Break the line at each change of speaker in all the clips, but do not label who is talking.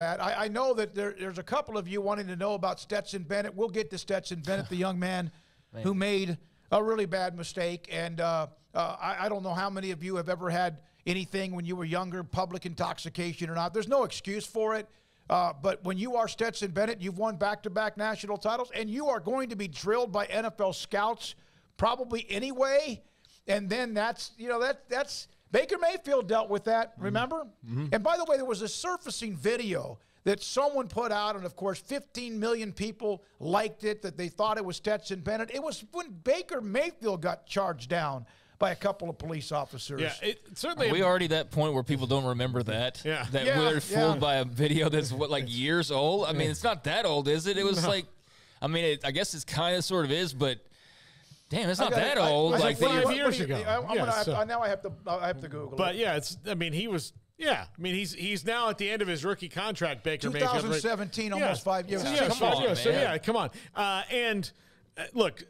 I know that there's a couple of you wanting to know about Stetson Bennett. We'll get to Stetson Bennett, the young man who made a really bad mistake. And I don't know how many of you have ever had anything when you were younger, public intoxication or not. There's no excuse for it. But when you are Stetson Bennett, you've won back-to-back national titles, and you are going to be drilled by NFL scouts probably anyway. And then that's Baker Mayfield dealt with that, remember? Mm-hmm. And by the way, there was a surfacing video that someone put out, and of course 15 million people liked it, that they thought it was Stetson Bennett. It was when Baker Mayfield got charged down by a couple of police officers.
Yeah, certainly.
Are we already at that point where people don't remember that?
Yeah.
We're fooled by a video that's, years old? I mean, it's not that old, is it? It was I guess it's kind of sort of is, but damn, it's not that old.
Like 5 years ago.
Now I have to Google
but
it.
He's now at the end of his rookie contract, Baker Mayfield.
2017, almost 5 years.
Come on. Look,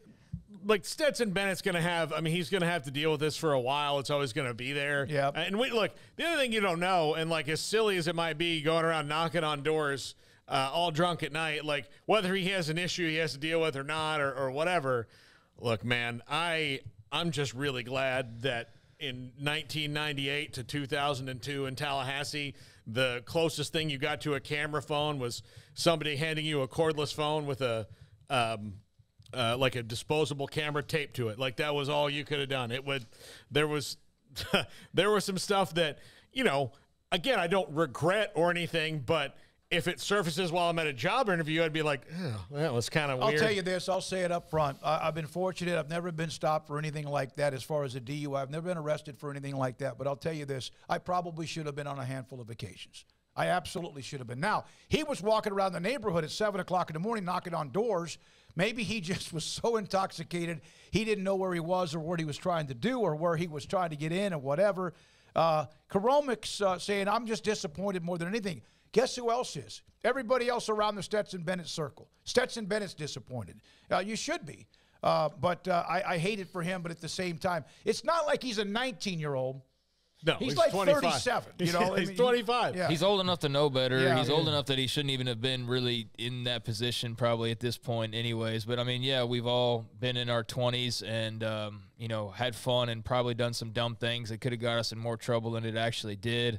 like Stetson Bennett's going to have, he's going to have to deal with this for a while. It's always going to be there.
Yeah.
And look, the other thing you don't know, and like as silly as it might be going around knocking on doors all drunk at night, like whether he has an issue he has to deal with or not or whatever. Look, man, I'm just really glad that in 1998 to 2002 in Tallahassee, the closest thing you got to a camera phone was somebody handing you a cordless phone with a like a disposable camera taped to it. Like that was all you could have done. There was some stuff that, again, I don't regret or anything, but if it surfaces while I'm at a job interview, I'd be like, oh, that was kind of weird.
I'll tell you this. I'll say it up front. I've been fortunate. I've never been stopped for anything like that as far as a DUI. I've never been arrested for anything like that. But I'll tell you this. I probably should have been on a handful of occasions. I absolutely should have been. Now, he was walking around the neighborhood at 7 o'clock in the morning knocking on doors. Maybe he just was so intoxicated he didn't know where he was or what he was trying to do or where he was trying to get in or whatever. Karomik's saying, I'm just disappointed more than anything. Guess who else is? Everybody else around the Stetson Bennett circle. Stetson Bennett's disappointed. You should be. But I hate it for him, but at the same time, it's not like he's a 19-year-old.
No,
he's
like
25. 37.
He's 25.
Yeah. He's old enough to know better. Yeah, he's old enough that he shouldn't even have been really in that position probably at this point anyways. But, we've all been in our 20s and, had fun and probably done some dumb things that could have got us in more trouble than it actually did.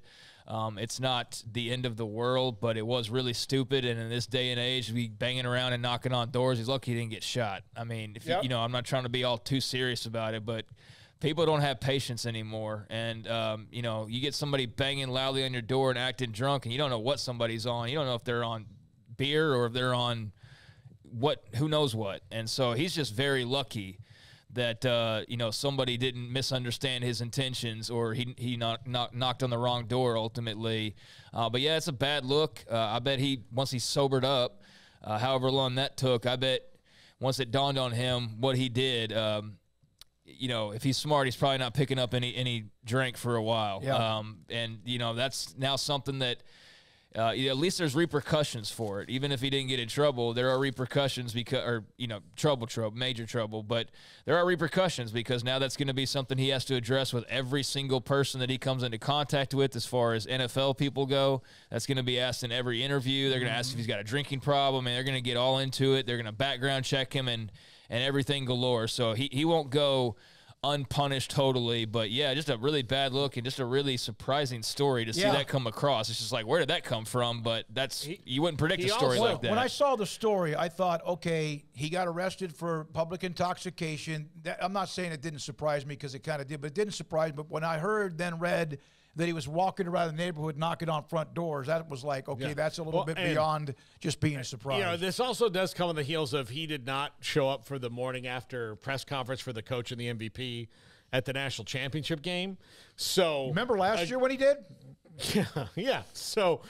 It's not the end of the world, but it was really stupid. And in this day and age, be banging around and knocking on doors. He's lucky he didn't get shot. I'm not trying to be all too serious about it, but people don't have patience anymore. And, you get somebody banging loudly on your door and acting drunk, and you don't know what somebody's on. You don't know if they're on beer or if they're on who knows what. And so he's just very lucky that, somebody didn't misunderstand his intentions or he knocked on the wrong door ultimately. But, yeah, it's a bad look. I bet once he sobered up, however long that took, I bet once it dawned on him what he did, if he's smart, he's probably not picking up any drink for a while. Yeah. That's now something that at least there's repercussions for it. Even if he didn't get in trouble, there are repercussions major trouble. But there are repercussions because now that's going to be something he has to address with every single person that he comes into contact with as far as NFL people go. That's going to be asked in every interview. They're going to ask if he's got a drinking problem, and they're going to get all into it. They're going to background check him and everything galore. So he won't go unpunished totally, but yeah, just a really bad look and just a really surprising story to see that come across. It's just like, where did that come from? But you wouldn't predict a story like that.
When I saw the story, I thought, okay, he got arrested for public intoxication. I'm not saying it didn't surprise me because it kind of did, but it didn't surprise me. But when I read that he was walking around the neighborhood knocking on front doors, that was like, okay, that's a little bit beyond just being surprised.
This also does come on the heels of he did not show up for the morning after press conference for the coach and the MVP at the national championship game. So
remember last year when he did?
Yeah. So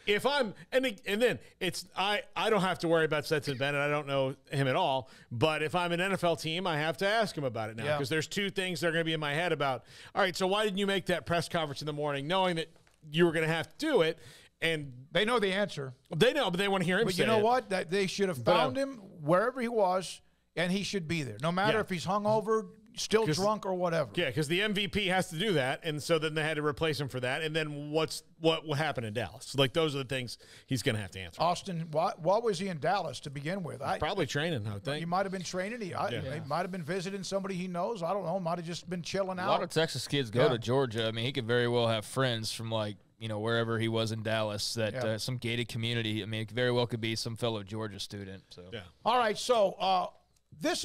if I'm and then it's I don't have to worry about Stetson Bennett. I don't know him at all. But if I'm an NFL team, I have to ask him about it now because there's two things that are going to be in my head about. All right, so why didn't you make that press conference in the morning, knowing that you were going to have to do it? And
they know the answer.
They know, but they want to hear him.
But you know what? That they should have found him wherever he was, and he should be there. No matter if he's hungover, still drunk or whatever.
Yeah, because the MVP has to do that, and so then they had to replace him for that. And then what will happen in Dallas? Like, those are the things he's going to have to answer.
Austin, why was he in Dallas to begin with?
Probably training, I would think.
He might have been training. He might have been visiting somebody he knows. I don't know. Might have just been chilling out.
A lot of Texas kids go to Georgia. I mean, he could very well have friends from, like, you know, wherever he was in Dallas, that some gated community. I mean, it very well could be some fellow Georgia student. So.
All right, so this is